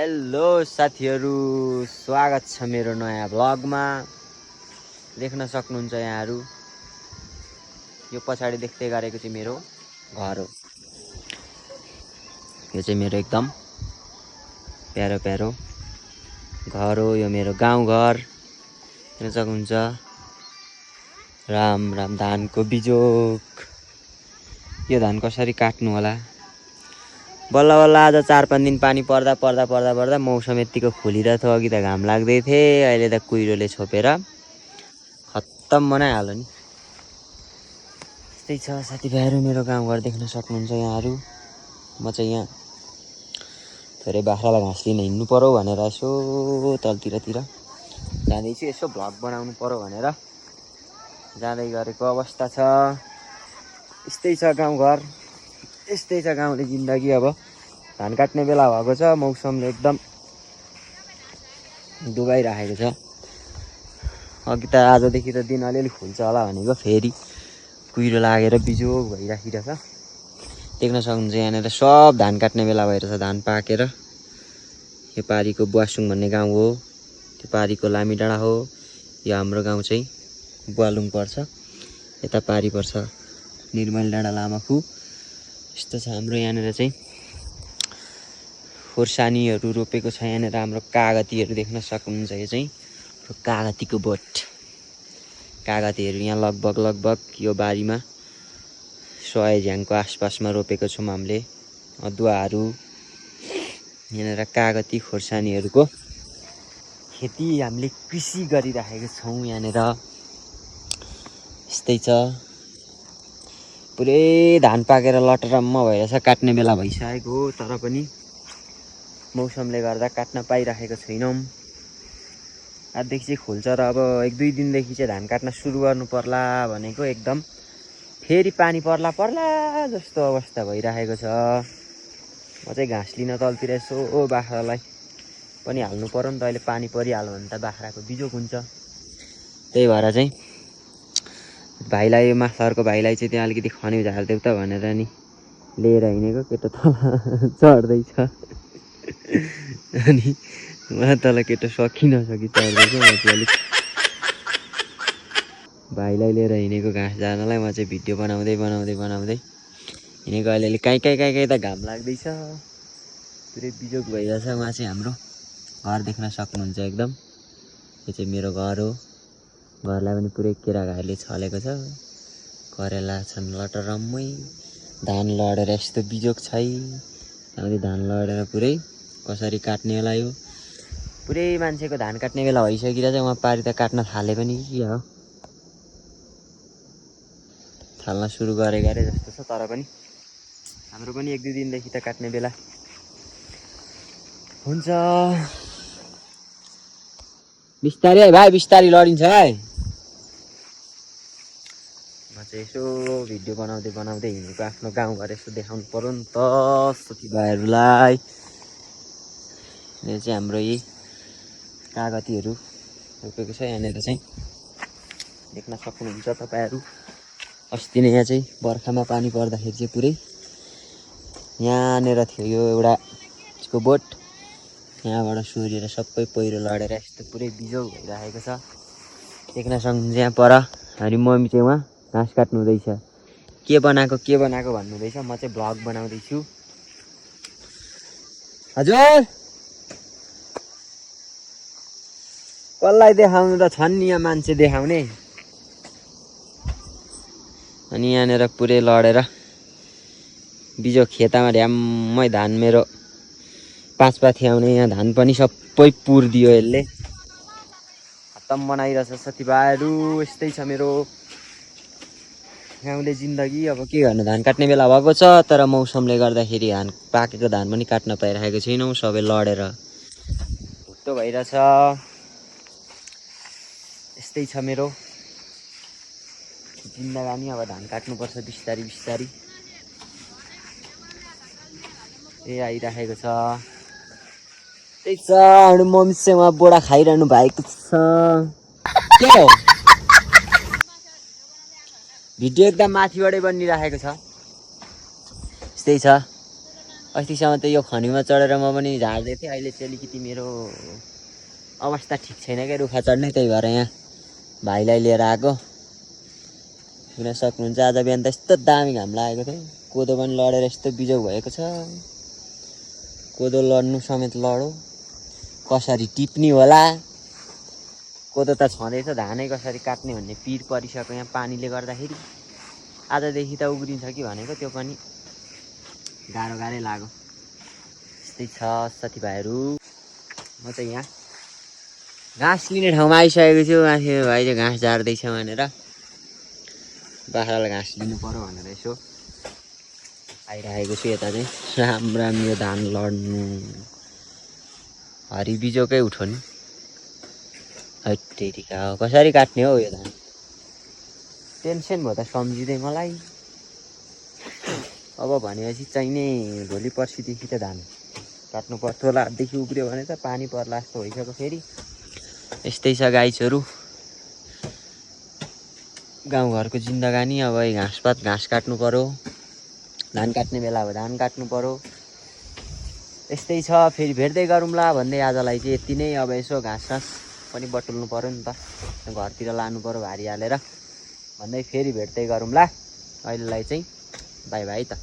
Hello साथीहरु, स्वागत छ मेरो नयाँ भ्लगमा। देख्न सक्नुहुन्छ यहाँहरु, यो पछाडी देख्दै गरेको चाहिँ मेरो घर हो। यो चाहिँ मेरो एकदम प्यारो प्यारो घर हो। यो मेरो गाउँ घर देख्न सक्नुहुन्छ। राम राम धानको बिजोक। यो धान कसरी काट्नु होला। बल्ल बल्ल आज 4-5 दिन पानी पर्दा मौसम यतिको खोलिरहेको थियो। अघि त घाम लाग्दै थिए, अहिले त कुहिरोले छोपेर खत्तम बनाइहाल्यो नि। त्यस्तै छ साथीभाइहरु, मेरो गाउँघर देख्न सक्नुहुन्छ यहाँहरु। म चाहिँ यहाँ थोरै बाख्रालाई घाँस लिन हिँड्नु पर्यो भनेर यसो तलतिर जाँदैछु। यसो भ्लग बनाउनु पर्यो भनेर जाँदै गरेको अवस्था छ। यस्तै छ गाउँघर, यस्तै छ गाउँले जिन्दगी। अब धान काट्ने बेला भएको छ, मौसमले एकदम डुबाइराखेको छ। अघि त आजदेखि त दिन अलिअलि खुल्छ होला भनेको, फेरि कुहिरो लागेर बिजोग भइराखिरहेछ। देख्न सक्नुहुन्छ यहाँनिर सब धान काट्ने बेला भइरहेछ। धान पाकेर यो पारीको बुवासुङ भन्ने गाउँ हो, त्यो पारीको लामी डाँडा हो। यो हाम्रो गाउँ चाहिँ बुवालुङ पर्छ, यता पारी पर्छ निर्मल डाँडा लामाखु। यस्तो छ हाम्रो यहाँनिर चाहिँ खोर्सानीहरू रोपेको छ। यहाँनिर हाम्रो कागतीहरू देख्न सक्नुहुन्छ। यो चाहिँ कागतीको बोट। कागतीहरू यहाँ लगभग यो बारीमा 100 झ्याङको आसपासमा रोपेको छौँ हामीले। अदुवाहरू यहाँनिर कागती खोर्सानीहरूको खेती हामीले कृषि गरिराखेको छौँ यहाँनिर। यस्तै छ, पुरै धान पाकेर लटरम्म भइरहेछ। काट्ने बेला भइसकेको हो, तर पनि मौसमले गर्दा काट्न पाइराखेको छैनौँ। आजदेखि चाहिँ खुल्छ र अब 1-2 दिनदेखि चाहिँ धान काट्न सुरु गर्नु पर्ला भनेको। एकदम फेरि पानी पर्ला जस्तो अवस्था भइराखेको छ। म चाहिँ घाँस लिन तलतिर यसो बाख्रालाई पनि हाल्नु पर्यो नि त। अहिले पानी परिहाल्यो भने त बाख्राको बिजोक हुन्छ। त्यही भएर चाहिँ भाइलाई, माथिल्लोको भाइलाई चाहिँ त्यहाँ अलिकति खन्यु झारिदेऊ त भनेर नि लिएर हिँडेको। केटो तल चढ्दैछ अनि उहाँ तल केटो सकि नसकि चढ्दैछ। म चाहिँ अलिक भाइलाई लिएर हिँडेको घाँस झार्नलाई। म चाहिँ भिडियो बनाउँदै हिँडेको। अलिअलि काहीँ त घाम लाग्दैछ, पुरै बिजोग भइरहेछ। उहाँ चाहिँ हाम्रो घर देख्न सक्नुहुन्छ एकदम। यो चाहिँ मेरो घर हो। घरलाई पनि पुरै केराघारले छलेको छ। करेला छन् लटरम्मै। धान लडेर यस्तो बिजोग अहिले धान लडेर पुरै कसरी काट्ने होला। यो पुरै मान्छेको धान काट्ने बेला भइसकिरहेछ। उहाँ पारी त काट्न थाले पनि के हो, थाल्न सुरु गरे जस्तो छ। तर पनि हाम्रो पनि 1-2 दिनदेखि त काट्ने बेला हुन्छ। बिस्तारै है भाइ, बिस्तारै लडिन्छ है। म चाहिँ यसो भिडियो बनाउँदै हिँडेको। आफ्नो गाउँघर यसो देखाउनु पर्यो नि त साथीभाइहरूलाई। यो चाहिँ हाम्रो यही कागतीहरू रोपेको छ यहाँनिर चाहिँ देख्न सक्नुहुन्छ तपाईँहरू। अस्ति नै यहाँ चाहिँ बर्खामा पानी पर्दाखेरि चाहिँ पुरै यहाँनिर थियो यो एउटा यसको बोट। यहाँबाट सोरेर सबै पहिरो लडेर यस्तो पुरै बिजोग भइराखेको छ। देख्न सक्नुहुन्छ यहाँ पर हामी मम्मी चाहिँ उहाँ घाँस काट्नु हुँदैछ। के बनाएको भन्नुहुँदैछ। म चाहिँ भ्लग बनाउँदैछु। हजुर कसलाई देखाउनु त, छन् नि यहाँ मान्छे देखाउने। अनि यहाँनिर पुरै लडेर बिजोग खेतामा ढ्याम्मै धान मेरो 5 पाथी आउने यहाँ धान पनि सबै पुरिदियो यसले। खत्तम बनाइरहेछ साथीभाइहरू। यस्तै छ मेरो गाउँले जिन्दगी। अब के गर्नु, धान काट्ने बेला भएको छ, तर मौसमले गर्दाखेरि धान पाकेको धान पनि काट्न पाइरहेको छैनौँ। सबै लडेर भुट्टो भइरहेछ। यस्तै छ मेरो जिन्दगानी। अब धान काट्नुपर्छ बिस्तारी। आइराखेको छ। त्यही छ, हाम्रो मम्मी चाहिँ उहाँ बोडा खाइरहनु भएको छ। के हो, भिडियो एकदम माथिबाटै बनिराखेको छ। यस्तै छ, अस्तिसम्म त यो खनीमा चढेर म पनि झार्दै थिएँ। अहिले चाहिँ अलिकति मेरो अवस्था ठिक छैन क्या रुखा चढ्ने, त्यही भएर यहाँ भाइलाई लिएर आएको। किन सक्नुहुन्छ आज बिहान त यस्तो दामी घाम लागेको थियो, कोदो पनि लडेर यस्तो बिजोग भएको छ। कोदो लड्नु समेत लडो, कसरी टिप्ने होला। कोदो त छँदैछ, धानै कसरी काट्ने भन्ने पिर परिसक्यो यहाँ पानीले गर्दाखेरि। आजदेखि त उब्रिन्छ कि भनेको, त्यो पनि गाह्रै लाग्यो। यस्तै छ साथीभाइहरू। म चाहिँ यहाँ घाँस लिने ठाउँमा आइसकेको छु। माथि भाइले घाँस झार्दैछ भनेर, बाख्रालाई घाँस लिनु पर्यो भनेर यसो आइरहेको छु। यता चाहिँ राम्रो धान लड्नु हरि बिजोकै उठो नि। हैटेरिका कसरी काट्ने हो यो धान, टेन्सन भयो त सम्झिँदै मलाई। अब भनेपछि चाहिने भोलि पर्सिदेखि त धान काट्नु पर्छ होला। हातदेखि उब्रियो भने त पानी पर्ला जस्तो भइसक्यो फेरि। यस्तै छ गाइसहरू, गाउँघरको जिन्दगानी। अब घाँस काट्नु पर्यो, धान काट्ने बेला अब धान काट्नु पर्यो। यस्तै छ, फेरि भेट्दै गरौँला भन्दै आजलाई चाहिँ यति नै। अब यसो घाँस पनि बटुल्नु पर्यो नि त, घरतिर लानु पर्यो भारी हालेर भन्दै फेरि भेट्दै गरौँला। अहिलेलाई चाहिँ बाई बाई त।